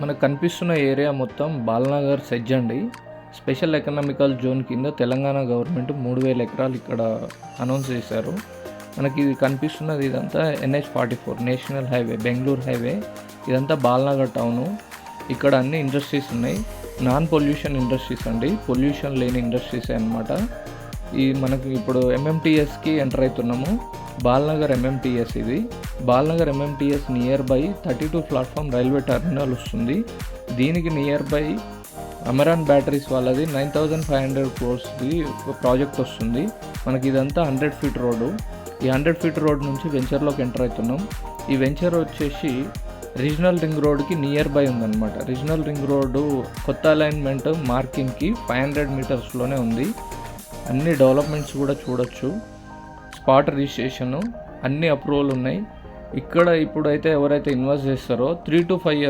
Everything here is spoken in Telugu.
మనకు కనిపిస్తున్న ఏరియా మొత్తం బాలనగర్ సెజ్ అండి. స్పెషల్ ఎకనామికల్ జోన్ కింద తెలంగాణ గవర్నమెంట్ 3000 ఎకరాలు ఇక్కడ అనౌన్స్ చేశారు. మనకి ఇది కనిపిస్తున్నది ఇదంతా NH-44 national highway, Bengaluru highway. ఇదంతా బాలనగర్ టౌను. ఇక్కడ అన్ని ఇండస్ట్రీస్ ఉన్నాయి. నాన్ పొల్యూషన్ ఇండస్ట్రీస్ అండి, పొల్యూషన్ లేని ఇండస్ట్రీసే అనమాట. ఈ మనకి ఇప్పుడు MMTSకి ఎంటర్ అవుతున్నాము. బాలనగర్ MMTS ఇది. Balanagar MMTS near by 32 platform railway terminal వస్తుంది. దీనికి నియర్ బై అమరాన్ బ్యాటరీస్ వాళ్ళది 9500 crores ఒక ప్రాజెక్ట్ వస్తుంది. మనకి ఇదంతా 100 feet రోడ్డు. ఈ 100 feet రోడ్ నుంచి వెంచర్లోకి ఎంటర్ అవుతున్నాం. ఈ వెంచర్ వచ్చేసి రీజనల్ రింగ్ రోడ్కి నియర్ బై ఉందన్నమాట. రీజనల్ రింగ్ రోడ్డు కొత్త అలైన్మెంట్ మార్కింగ్కి 500 meters ఉంది. అన్ని డెవలప్మెంట్స్ కూడా చూడొచ్చు. స్పాట్ రిజిస్ట్రేషను అన్ని అప్రూవల్ ఉన్నాయి. ఇక్కడ ఇప్పుడైతే ఎవరైతే ఇన్వెస్ట్ చేస్తారో 3 to 5 years